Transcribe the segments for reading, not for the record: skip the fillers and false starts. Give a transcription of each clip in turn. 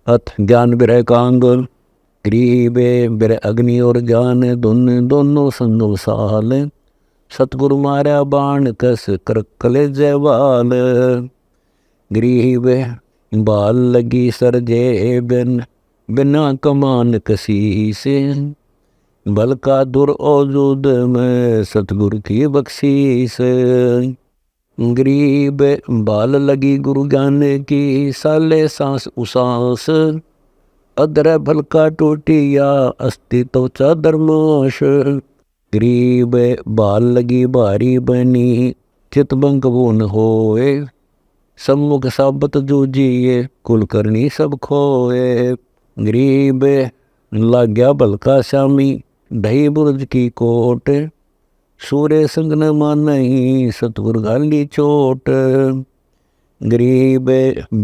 अथ ज्ञान विरह कांग। ग्रीबे बिरह अग्नि और ज्ञान दोनों संगम साल। सतगुरु मारा बाण कस कर कलेजे वाल। ग्रीब बाल लगी सरजे बिना कमान कसी से। बल का दुर औजूद में सतगुरु की बख्शीस। गरीब बाल लगी गुरु ज्ञान की साले सांस उसास। अदर भल का टूटिया अस्थि तो चादरमाश। गरीब बाल लगी भारी बनी चित बंक बुन होए। सम्मुख साबत जूझिए कुल करनी सब खोए। गरीब लाग्या भलका श्यामी ढई बुर्ज की कोट। सूर्य संग न मानही सतगुरु गाली चोट। गरीब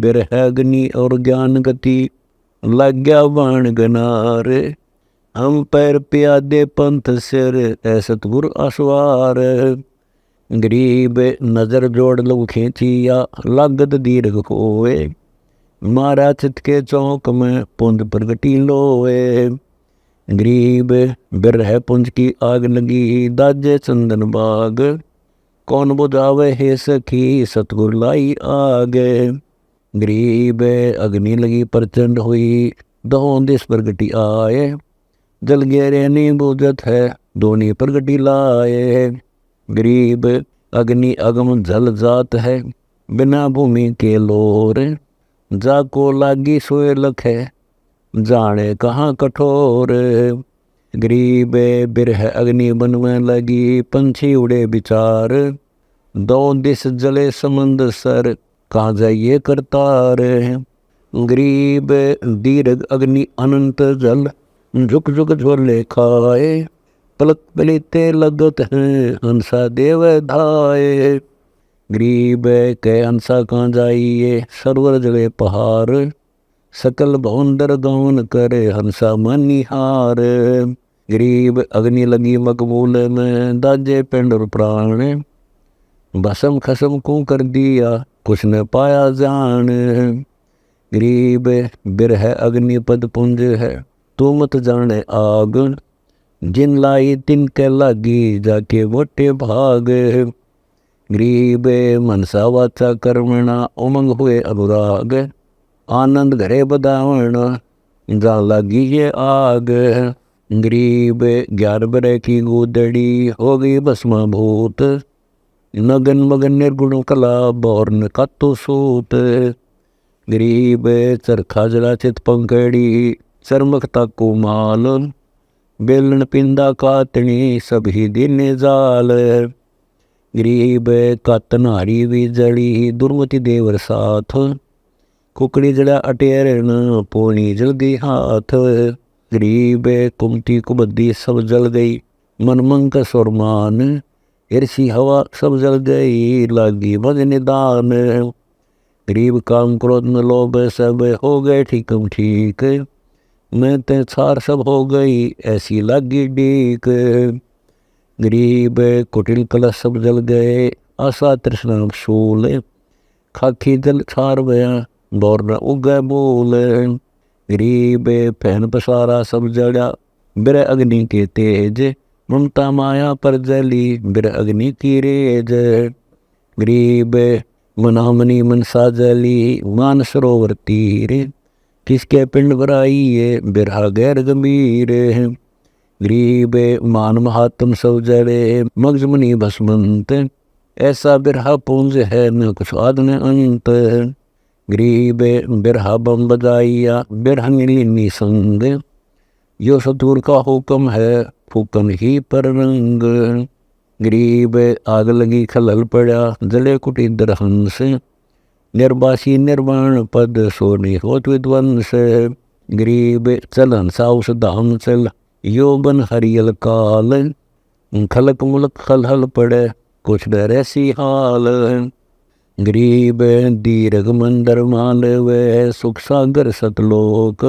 बिरह अग्नि और ज्ञान गति लाग्या बाण गनार। हम पैर प्यादे पंथ सिर ऐ सतगुरु असवार। गरीब नजर जोड़ लघु खींचिया लागत दीर्घ होए। मारा चित के चौक में पुंज प्रगटी लोए। गरीब बिरह पुंज की आग लगी दाजे चंदन बाग। कौन बुझावे हे सखी सतगुरु लाई आग। गरीब अग्नि लगी प्रचंड हुई दहों दिस प्रगटी आए। जल गेरे नहीं बूझत है दोनी प्रगटी लाए। गरीब अग्नि अगम जल जात है बिना भूमि के लोर। जाको लागी सोए लख है जाने कहाँ कठोर। गरीब बिरह अग्नि बन में लगी पंछी उड़े विचार। दो दिस जले समंद सर कहाँ जाइए करतार। गरीब दीर्घ अग्नि अनंत जल झुक झुक झोले खाए। पलक पलीते लगत हैं हंसा देव धाये। गरीब के हंसा कहाँ जाइए सरवर जले पहाड़। सकल भवंदर गौन करे हंसा मनिहार। गरीब अग्नि लगी मकबूल में दाजे पिंड और प्राण। भसम खसम को कर दिया कुछ न पाया जान। गरीब बिरह अग्नि पद पुंज है तू मत जाने आग। जिन लाई तिन के लागी जाके वोटे भाग। गरीब मनसा वाचा कर्मणा उमंग हुए अनुराग। आनंद घरे बदावण जा लागी ये आग। गरीब 11 बरह की गोदड़ी हो गई भस्मा भूत। नगन मगन निर्गुण कला बौर्न का तो सूत। गरीब चरखा जला चित पंकड़ी चरमकता को माल। बेलन पिंदा कातनी सभी दिन जाल। गरीब कातनारी भी जड़ी दुर्मति देवर साथ। कुकड़ी जड़ा अटेरन पोनी जल गई हाथ। गरीब कुमती कुबद्दी सब जल गई मनमंक सुरमान। ईर्षि हवा सब जल गई लागी भज निदान। गरीब काम क्रोध न लोभ सब हो गए ठीकम ठीक। मैं ते छार सब हो गई ऐसी लागी डीक। गरीब कुटिल कलश सब जल गए आशा तृष्णा शूल। खाखी जल छार गया बौर न उगै मूल। गरीब पहन पसारा सब जड़ा बिरह अग्नि के तेज। ममता माया पर जली बिरह अग्नि की रेज। गरीब मना मनी मनसा जली मान सरोवर तीर। किसके पिंड भराइए बिरहा गैर गंभीर। गरीब मान महात्म सब जड़े मगज मनी भस्मंत। ऐसा बिरहा पुंज है न कुछ आद न अंत। गरीब बिरहा बम बजाइया बिरहा नीली संग। यो सतगुर का हुक्म है फूकन ही पर रंग। गरीब आग लगी खलल पड़ा जले कुटिदर हंस। निर्वासी निर्वाण पद सोनी होत विद्वंस। गरीब चल हंसा उस धाम चल योबन हरियल काल। खलक मुलक खलहल पड़े कुछ डर ऐसी हाल। गरीब दीर्घ मंदर माल वे सुख सागर सतलोक।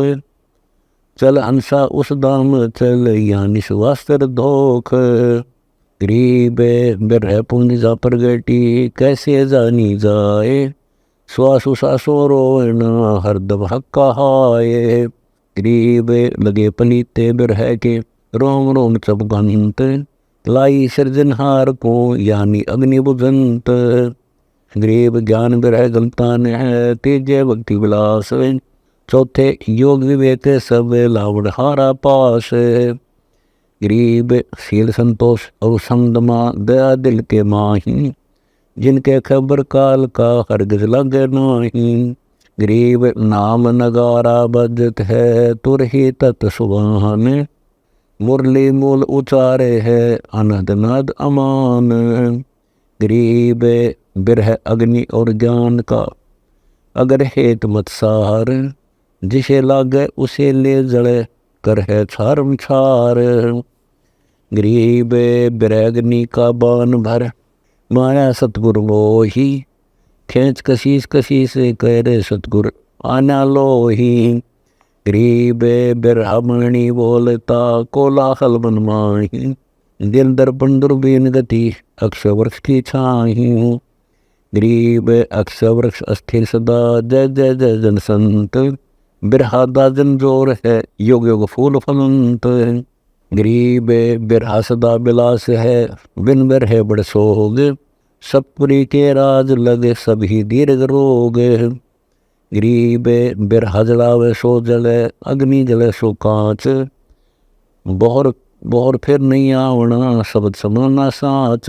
चल हंसा उस धाम चल या निस्वास्त्र धोख। गरीब बिरह पुंज जा प्रगटी कैसे जानी जाए। श्वास उसासो रोवना हरदम हक्का हाय। गरीब लगे पलीते बिरह के रोम रोम चबगंत। लाई सृजनहार को यानी अग्नि बुझंत। गरीब ज्ञान बिरह गलतान है तेजे भक्ति विलास। चौथे योग विवेक सब लावण हारा पास। गरीब शील संतोष और समदमा दया दिल के माही। जिनके खबर काल का हरगिज लगे नाही। गरीब नाम नगारा बजत है तुर ही तत् सुभान। मुरली मूल उचारे है अनहद नाद अमान। गरीब बिरह अग्नि और ज्ञान का अगर हेत मत सार। जिसे लागे उसे ले जड़े कर है छारम छार। गरीब बिरह का बान भर माया सतगुरु मोही। खींच कशीस कशी से कह रे सतगुरु आना लोही। गरीब बिरहमणि बोलता कोलाहल मन माही। दिल दर्पण दुर्बीन गति अक्ष वृक्ष की छाही। गरीब अक्ष वृक्ष अस्थिर सदा जय जय जय जन संत। बिरहा दाजन जोर है योग योग फूल फलंत। गरीब बिरहा सदा बिलास है बिन बिरहे बड़ सोग। सतपुरी के राज लगे सभी दीर्घ रोग। गरीब बिरहा जलावे सो जले अग्नि जले सो कांच। बोहर बोहर फिर नहीं आवना शब्द समाना साच।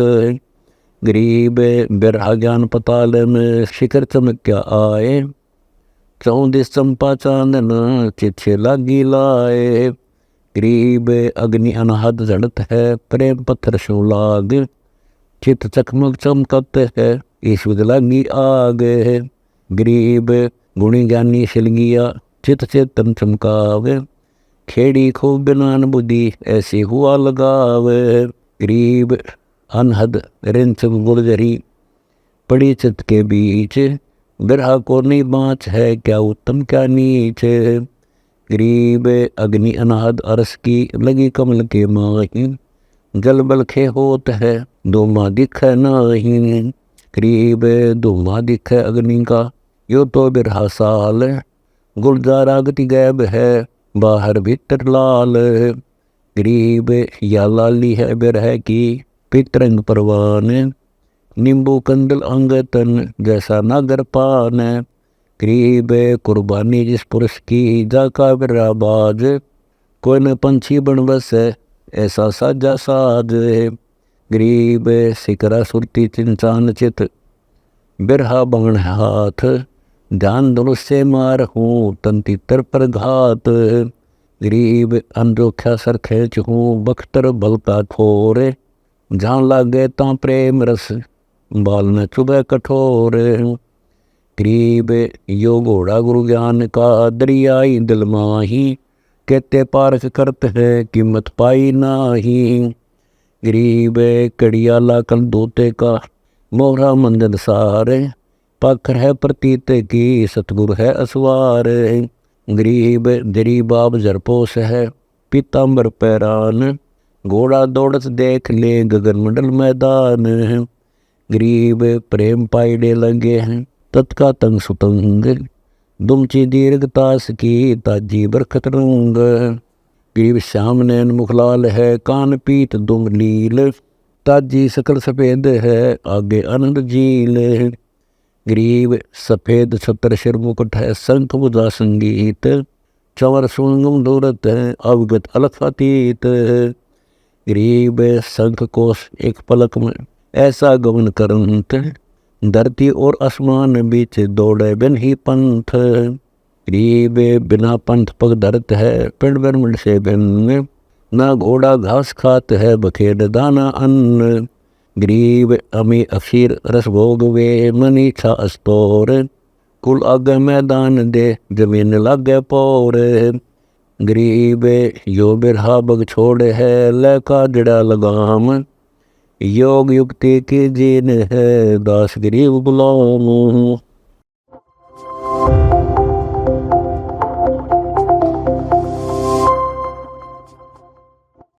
गरीब बिरहा ज्ञान पताल में शिखर चमक क्या आए। चौदिस चंपा चांदन चिच्छे लागी लाए। गरीब अग्नि अनहद जड़त है प्रेम पत्थर शो लाग। चित चकमक चमकत है ईश्वर लागी आग। गरीब गुणी ज्ञानी शिलगिया चित चेतन चमकावे। खेड़ी खूब बिनान बुद्धि ऐसी हुआ लगावे। गरीब अनहद रिंच गुलजरी पड़ी चित के बीच। बिरहा को नहीं बाँच है क्या उत्तम क्या नीच। गरीब अग्नि अनहद अरस की लगी कमल के माही। जल बलखे होत है दोमा दिख नाही। गरीब दोमा दिख अग्नि का यो तो बिरहा साल। गुलजारा गति गैब है बाहर भीतर लाल। गरीब या लाली है बिरह की पितरंग परवान। नींबू कंदल अंगतन जैसा नागर पान। गरीब कुर्बानी जिस पुरुष की जाका बिरहा बाज। कोई न पंछी बन बस ऐसा साजा साज। गरीब सिकरा सुरती चिंचान चित बिरहा बाण हाथ। ध्यान धनुष से मार हूँ तन तितर पर घात। गरीब अनजोख्या सर खेच हूँ बख्तर बल का खोर। जहाँ लागे ता प्रेम रस बाल न चुभे कठोर। गरीब यो घोड़ा गुरु ज्ञान का दरियाई दिल माही। कहते पारख करत है कीमत पाई नाही। गरीब कड़ियाला कल दोते का मोहरा मंजन सारे। पाखर है प्रतीत की सतगुरु है असवार। गरीब दरी बाब जरपोस है पीताम्बर पैरान। घोड़ा दौड़त देख ले गगन मंडल मैदान। गरीब प्रेम पाइडे लगे हैं तत्का तंग सुतंग। दुमची दीर्घतास की ताजी बरखत रंग। गरीब श्याम नैन मुखलाल है कान पीत दुम नील। ताजी सकल सफेद है आगे आनंद झील। गरीब सफेद छत्र शिर मुकुट है शंख बुझा संगीत। चंवर सुंगम दूरत है अवगत अलख अतीत। गरीब शंख कोश एक पलक में ऐसा गमन करंत। धरती और आसमान बीच दौड़े बिन ही पंथ। गरीब बिना पंथ पग धरत है पिंड ब्रह्मंड से भिन्न। ना घोड़ा घास खात है बखेड़ दाना अन्न। गरीब अमी अक्षीर रस भोग वे मन इच्छा अस्तोर। कुल आगे मैदान दे जमीन लागे पौर। गरीब यो बिरहा बग छोड़े है लैका जड़ा लगाम। योग युक्ति की जीन है दास गरीब गुलाम।